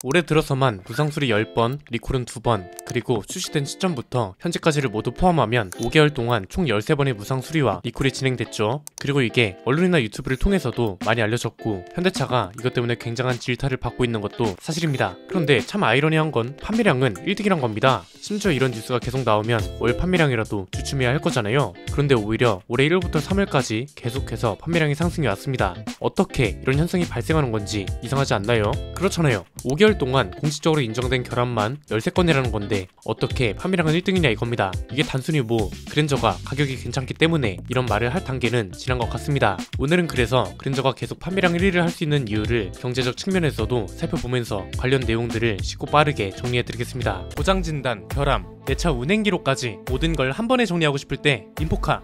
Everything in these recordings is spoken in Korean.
올해 들어서만 무상수리 10번, 리콜은 2번, 그리고 출시된 시점부터 현재까지를 모두 포함하면 5개월 동안 총 13번의 무상수리와 리콜이 진행됐죠. 그리고 이게 언론이나 유튜브를 통해서도 많이 알려졌고 현대차가 이것 때문에 굉장한 질타를 받고 있는 것도 사실입니다. 그런데 참 아이러니한 건 판매량은 1등이란 겁니다. 심지어 이런 뉴스가 계속 나오면 월 판매량이라도 주춤해야 할 거잖아요. 그런데 오히려 올해 1월부터 3월까지 계속해서 판매량이 상승해 왔습니다. 어떻게 이런 현상이 발생하는 건지 이상하지 않나요? 그렇잖아요. 5개월 동안 공식적으로 인정된 결함만 13건이라는 건데 어떻게 판매량은 1등이냐 이겁니다. 이게 단순히 그랜저가 가격이 괜찮기 때문에 이런 말을 할 단계는 지난 것 같습니다. 오늘은 그래서 그랜저가 계속 판매량 1위를 할 수 있는 이유를 경제적 측면에서도 살펴보면서 관련 내용들을 쉽고 빠르게 정리해드리겠습니다. 고장 진단, 결함, 내 차 운행 기록까지 모든 걸 한 번에 정리하고 싶을 때 인포카!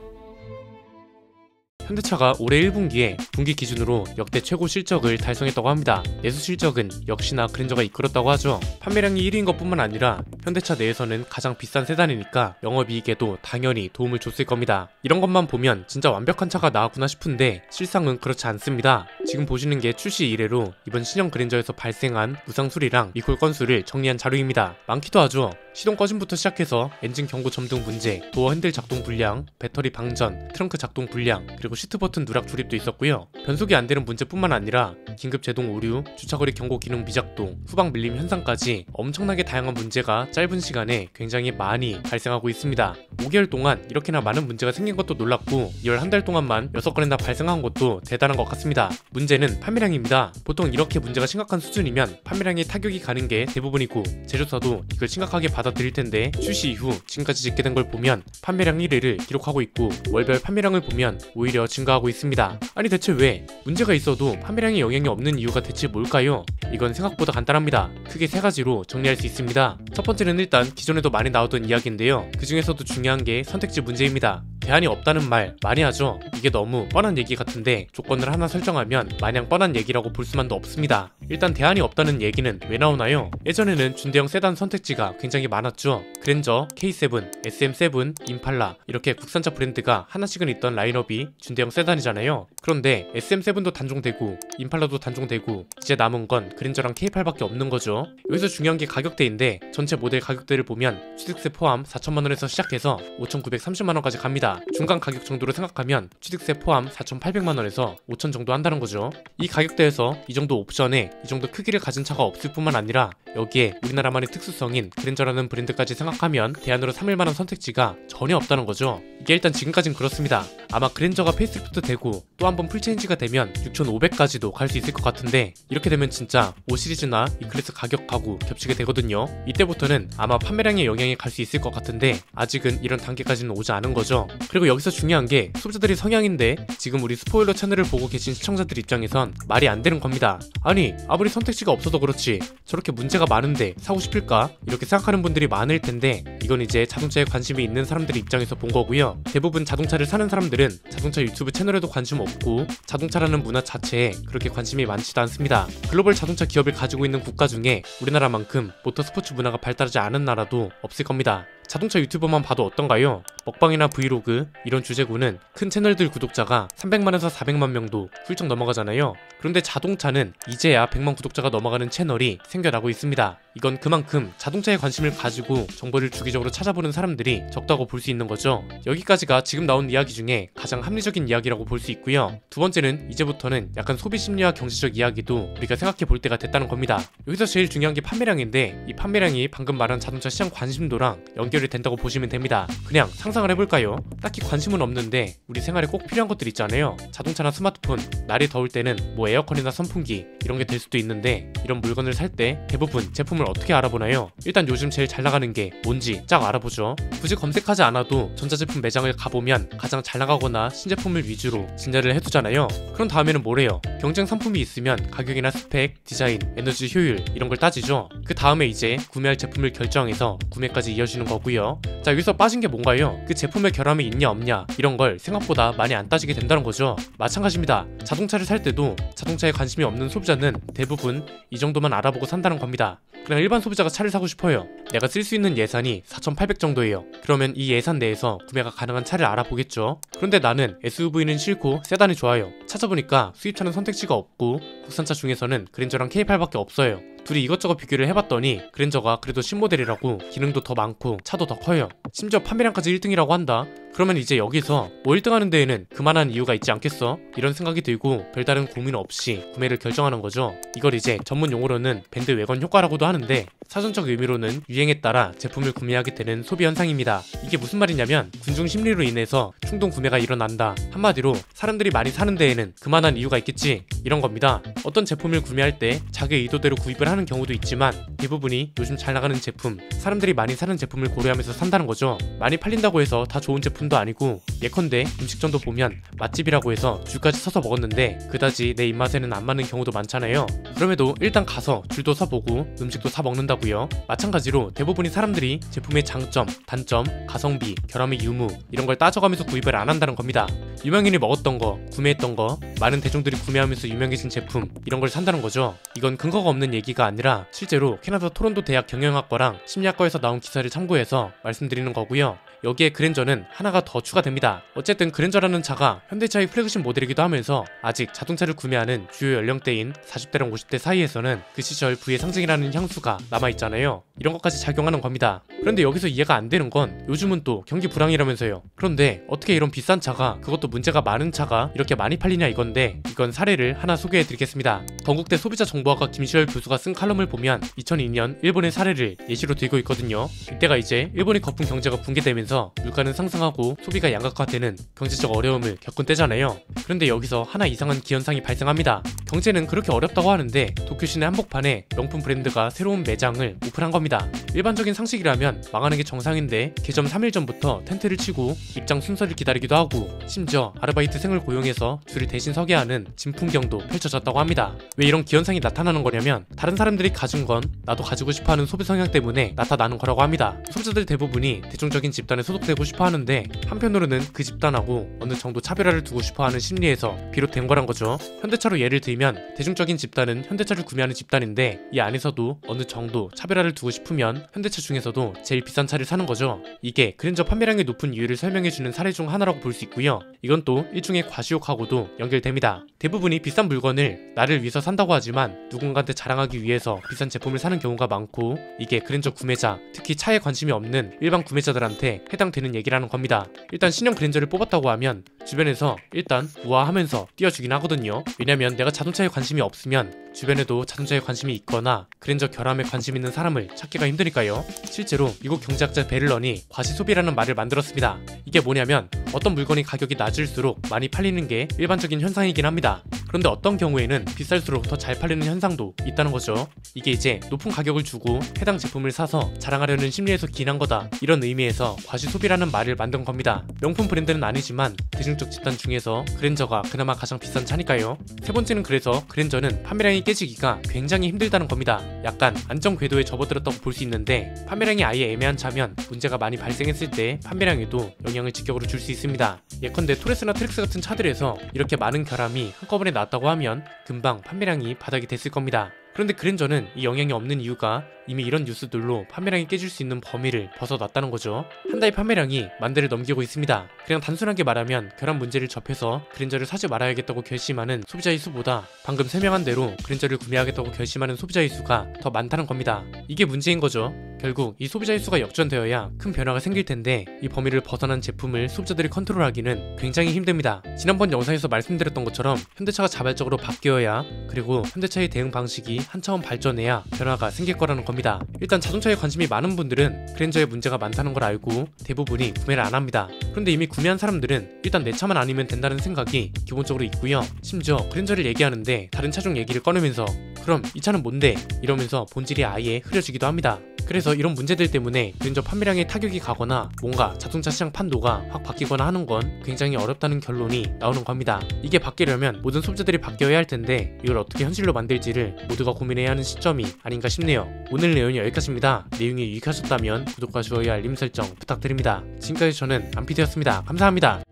현대차가 올해 1분기에 분기 기준으로 역대 최고 실적을 달성했다고 합니다. 내수 실적은 역시나 그랜저가 이끌었다고 하죠. 판매량이 1위인 것뿐만 아니라 현대차 내에서는 가장 비싼 세단이니까 영업이익에도 당연히 도움을 줬을 겁니다. 이런 것만 보면 진짜 완벽한 차가 나왔구나 싶은데 실상은 그렇지 않습니다. 지금 보시는 게 출시 이래로 이번 신형 그랜저에서 발생한 무상수리랑 리콜 건수를 정리한 자료입니다. 많기도 하죠. 시동 꺼짐부터 시작해서 엔진 경고 점등 문제, 도어 핸들 작동 불량, 배터리 방전, 트렁크 작동 불량, 그리고 시트 버튼 누락 조립도 있었고요. 변속이 안 되는 문제뿐만 아니라 긴급 제동 오류, 주차거리 경고 기능 미작동, 후방 밀림 현상까지 엄청나게 다양한 문제가 짧은 시간에 굉장히 많이 발생하고 있습니다. 5개월 동안 이렇게나 많은 문제가 생긴 것도 놀랍고 2월 한 달 동안만 6건이나 발생한 것도 대단한 것 같습니다. 문제는 판매량입니다. 보통 이렇게 문제가 심각한 수준이면 판매량에 타격이 가는 게 대부분이고 제조사도 이걸 심각하게 받아들일 텐데 출시 이후 지금까지 짓게 된 걸 보면 판매량 1위를 기록하고 있고 월별 판매량을 보면 오히려 증가하고 있습니다. 아니 대체 왜 문제가 있어도 판매량에 영향이 없는 이유가 대체 뭘까요? 이건 생각보다 간단합니다. 크게 3가지로 정리할 수 있습니다. 첫 번째는 일단 기존에도 많이 나오던 이야기인데요. 그 중에서도 중요한 게 선택지 문제입니다. 대안이 없다는 말 많이 하죠. 이게 너무 뻔한 얘기 같은데 조건을 하나 설정하면 마냥 뻔한 얘기라고 볼 수만도 없습니다. 일단 대안이 없다는 얘기는 왜 나오나요? 예전에는 준대형 세단 선택지가 굉장히 많았죠. 그랜저, K7, SM7, 임팔라 이렇게 국산차 브랜드가 하나씩은 있던 라인업이 준대형 세단이잖아요. 그런데 SM7도 단종되고 임팔라도 단종되고 이제 남은 건 그랜저랑 K8밖에 없는 거죠. 여기서 중요한 게 가격대인데 전체 모델 가격대를 보면 취득세 포함 4천만원에서 시작해서 5,930만원까지 갑니다. 중간 가격 정도로 생각하면 취득세 포함 4,800만원에서 5천 정도 한다는 거죠. 이 가격대에서 이 정도 옵션에 이 정도 크기를 가진 차가 없을 뿐만 아니라 여기에 우리나라만의 특수성인 그랜저라는 브랜드까지 생각하면 대안으로 삼을 만한 선택지가 전혀 없다는 거죠. 이게 일단 지금까진 그렇습니다. 아마 그랜저가 페이스리프트 되고 또 한 번 풀체인지가 되면 6,500까지도 갈 수 있을 것 같은데 이렇게 되면 진짜 5시리즈나 E클래스 가격하고 겹치게 되거든요. 이때부터는 아마 판매량에 영향이 갈 수 있을 것 같은데 아직은 이런 단계까지는 오지 않은 거죠. 그리고 여기서 중요한 게 소비자들의 성향인데 지금 우리 스포일러 채널을 보고 계신 시청자들 입장에선 말이 안 되는 겁니다. 아니 아무리 선택지가 없어도 그렇지 저렇게 문제가 많은데 사고 싶을까? 이렇게 생각하는 분들이 많을 텐데 이건 이제 자동차에 관심이 있는 사람들 입장에서 본 거고요. 대부분 자동차를 사는 사람들은 자동차 유튜브 채널에도 관심 없고 자동차라는 문화 자체에 그렇게 관심이 많지도 않습니다. 글로벌 자동차 기업을 가지고 있는 국가 중에 우리나라만큼 모터스포츠 문화가 발달하지 않은 나라도 없을 겁니다. 자동차 유튜버만 봐도 어떤가요? 먹방이나 브이로그 이런 주제구는 큰 채널들 구독자가 300만에서 400만 명도 훌쩍 넘어가잖아요. 그런데 자동차는 이제야 100만 구독자가 넘어가는 채널이 생겨나고 있습니다. 이건 그만큼 자동차에 관심을 가지고 정보를 주기적으로 찾아보는 사람들이 적다고 볼 수 있는 거죠. 여기까지가 지금 나온 이야기 중에 가장 합리적인 이야기라고 볼 수 있고요. 두 번째는 이제부터는 약간 소비 심리와 경제적 이야기도 우리가 생각해 볼 때가 됐다는 겁니다. 여기서 제일 중요한 게 판매량인데 이 판매량이 방금 말한 자동차 시장 관심도랑 연결이 된다고 보시면 됩니다. 그냥 상상을 해볼까요? 딱히 관심은 없는데 우리 생활에 꼭 필요한 것들 있잖아요. 자동차나 스마트폰, 날이 더울 때는 에어컨이나 선풍기 이런 게 될 수도 있는데 이런 물건을 살 때 대부분 제품을 어떻게 알아보나요? 일단 요즘 제일 잘 나가는 게 뭔지 쫙 알아보죠. 굳이 검색하지 않아도 전자제품 매장을 가보면 가장 잘 나가거나 신제품을 위주로 진열을 해두잖아요. 그럼 다음에는 뭐래요? 경쟁 상품이 있으면 가격이나 스펙, 디자인, 에너지 효율 이런 걸 따지죠. 그 다음에 이제 구매할 제품을 결정해서 구매까지 이어지는 거고요. 자 여기서 빠진 게 뭔가요? 그 제품의 결함이 있냐 없냐 이런 걸 생각보다 많이 안 따지게 된다는 거죠. 마찬가지입니다. 자동차를 살 때도 자동차에 관심이 없는 소비자는 대부분 이 정도만 알아보고 산다는 겁니다. 그냥 일반 소비자가 차를 사고 싶어요. 내가 쓸 수 있는 예산이 4,800 정도예요. 그러면 이 예산 내에서 구매가 가능한 차를 알아보겠죠. 그런데 나는 SUV는 싫고 세단이 좋아요. 찾아보니까 수입차는 선택지가 없고 국산차 중에서는 그랜저랑 K8밖에 없어요. 둘이 이것저것 비교를 해봤더니 그랜저가 그래도 신모델이라고 기능도 더 많고 차도 더 커요. 심지어 판매량까지 1등이라고 한다. 그러면 이제 여기서 뭐 1등하는 데에는 그만한 이유가 있지 않겠어? 이런 생각이 들고 별다른 고민 없이 구매를 결정하는 거죠. 이걸 이제 전문 용어로는 밴드 외건 효과라고도 하는데 사전적 의미로는 유행에 따라 제품을 구매하게 되는 소비 현상입니다. 이게 무슨 말이냐면 군중 심리로 인해서 충동 구매가 일어난다. 한마디로 사람들이 많이 사는 데에는 그만한 이유가 있겠지, 이런 겁니다. 어떤 제품을 구매할 때 자기 의도대로 구입을 하는 경우도 있지만 대부분이 요즘 잘 나가는 제품, 사람들이 많이 사는 제품을 고려하면서 산다는 거죠. 많이 팔린다고 해서 다 좋은 제품도 아니고, 예컨대 음식점도 보면 맛집이라고 해서 줄까지 서서 먹었는데 그다지 내 입맛에는 안 맞는 경우도 많잖아요. 그럼에도 일단 가서 줄도 서보고 음식도 사 먹는다고요. 마찬가지로 대부분의 사람들이 제품의 장점, 단점, 가성비, 결함의 유무 이런 걸 따져가면서 구입을 안 한다는 겁니다. 유명인이 먹었던 거, 구매했던 거, 많은 대중들이 구매하면서 유명해진 제품 이런 걸 산다는 거죠. 이건 근거가 없는 얘기가 아니라 실제로 캐나다 토론토 대학 경영학과랑 심리학과에서 나온 기사를 참고해서 말씀드리는 거고요. 여기에 그랜저는 하나가 더 추가됩니다. 어쨌든 그랜저라는 차가 현대차의 플래그십 모델이기도 하면서 아직 자동차를 구매하는 주요 연령대인 40대랑 50대 사이에서는 그 시절 부의 상징이라는 향수가 남아있잖아요. 이런 것까지 작용하는 겁니다. 그런데 여기서 이해가 안 되는 건 요즘은 또 경기 불황이라면서요. 그런데 어떻게 이런 비싼 차가, 그것도 문제가 많은 차가 이렇게 많이 팔리냐 이건데, 이건 사례를 하나 소개해드리겠습니다. 건국대 소비자정보학과 김시열 교수가 쓴 칼럼을 보면 2002년 일본의 사례를 예시로 들고 있거든요. 이때가 이제 일본의 거품 경제가 붕괴되면서 물가는 상승하고 소비가 양극화되는 경제적 어려움을 겪은 때잖아요. 그런데 여기서 하나 이상한 기현상이 발생합니다. 경제는 그렇게 어렵다고 하는데 도쿄 시내 한복판에 명품 브랜드가 새로운 매장을 오픈한 겁니다. 일반적인 상식이라면 망하는 게 정상인데 개점 3일 전부터 텐트를 치고 입장 순서를 기다리기도 하고 심지어 아르바이트생을 고용해서 줄을 대신 서게 하는 진풍경도 펼쳐졌다고 합니다. 왜 이런 기현상이 나타나는 거냐면 다른 사람들이 가진 건 나도 가지고 싶어하는 소비 성향 때문에 나타나는 거라고 합니다. 소비자들 대부분이 대중적인 집단에 소속되고 싶어 하는데 한편으로는 그 집단하고 어느 정도 차별화를 두고 싶어 하는 심리에서 비롯된 거란 거죠. 현대차로 예를 들면 대중적인 집단은 현대차를 구매하는 집단인데 이 안에서도 어느 정도 차별화를 두고 싶으면 현대차 중에서도 제일 비싼 차를 사는 거죠. 이게 그랜저 판매량이 높은 이유를 설명해주는 사례 중 하나라고 볼 수 있고요. 이건 또 일종의 과시욕하고도 연결됩니다. 대부분이 비싼 물건을 나를 위해서 산다고 하지만 누군가한테 자랑하기 위해서 비싼 제품을 사는 경우가 많고, 이게 그랜저 구매자, 특히 차에 관심이 없는 일반 구매자들한테 해당되는 얘기라는 겁니다. 일단 신형 그랜저를 뽑았다고 하면 주변에서 일단 우아하면서 띄워주긴 하거든요. 왜냐면 내가 자동차에 관심이 없으면 주변에도 자동차에 관심이 있거나 그랜저 결함에 관심 있는 사람을 찾기가 힘드니까요. 실제로 미국 경제학자 베를런이 과시소비라는 말을 만들었습니다. 이게 뭐냐면 어떤 물건이 가격이 낮을수록 많이 팔리는 게 일반적인 현상이긴 합니다. 그런데 어떤 경우에는 비쌀수록 더 잘 팔리는 현상도 있다는 거죠. 이게 이제 높은 가격을 주고 해당 제품을 사서 자랑하려는 심리에서 기인한 거다, 이런 의미에서 과시소비라는 말을 만든 겁니다. 명품 브랜드는 아니지만 대중적 집단 중에서 그랜저가 그나마 가장 비싼 차니까요. 세 번째는 그래서 그랜저는 판매량이 깨지기가 굉장히 힘들다는 겁니다. 약간 안정 궤도에 접어들었다고 볼 수 있는데 판매량이 아예 애매한 차면 문제가 많이 발생했을 때 판매량에도 영향을 직격으로 줄 수 있습니다. 예컨대 토레스나 트렉스 같은 차들에서 이렇게 많은 결함이 한꺼번에 나왔다고 하면 금방 판매량이 바닥이 됐을 겁니다. 그런데 그랜저는 이 영향이 없는 이유가 이미 이런 뉴스들로 판매량이 깨질 수 있는 범위를 벗어났다는 거죠. 한 달의 판매량이 10,000대를 넘기고 있습니다. 그냥 단순하게 말하면 결함 문제를 접해서 그랜저를 사지 말아야겠다고 결심하는 소비자의 수보다 방금 설명한 대로 그랜저를 구매하겠다고 결심하는 소비자의 수가 더 많다는 겁니다. 이게 문제인 거죠. 결국 이 소비자의 수가 역전되어야 큰 변화가 생길 텐데 이 범위를 벗어난 제품을 소비자들이 컨트롤하기는 굉장히 힘듭니다. 지난번 영상에서 말씀드렸던 것처럼 현대차가 자발적으로 바뀌어야, 그리고 현대차의 대응 방식이 한 차원 발전해야 변화가 생길 거라는 겁니다. 일단 자동차에 관심이 많은 분들은 그랜저에 문제가 많다는 걸 알고 대부분이 구매를 안 합니다. 그런데 이미 구매한 사람들은 일단 내 차만 아니면 된다는 생각이 기본적으로 있고요. 심지어 그랜저를 얘기하는데 다른 차종 얘기를 꺼내면서 그럼 이 차는 뭔데? 이러면서 본질이 아예 흐려지기도 합니다. 그래서 이런 문제들 때문에 그랜저 판매량에 타격이 가거나 뭔가 자동차 시장 판도가 확 바뀌거나 하는 건 굉장히 어렵다는 결론이 나오는 겁니다. 이게 바뀌려면 모든 소비자들이 바뀌어야 할 텐데 이걸 어떻게 현실로 만들지를 모두가 고민해야 하는 시점이 아닌가 싶네요. 오늘 내용이 여기까지입니다. 내용이 유익하셨다면 구독과 좋아요, 알림 설정 부탁드립니다. 지금까지 저는 안피디였습니다. 감사합니다.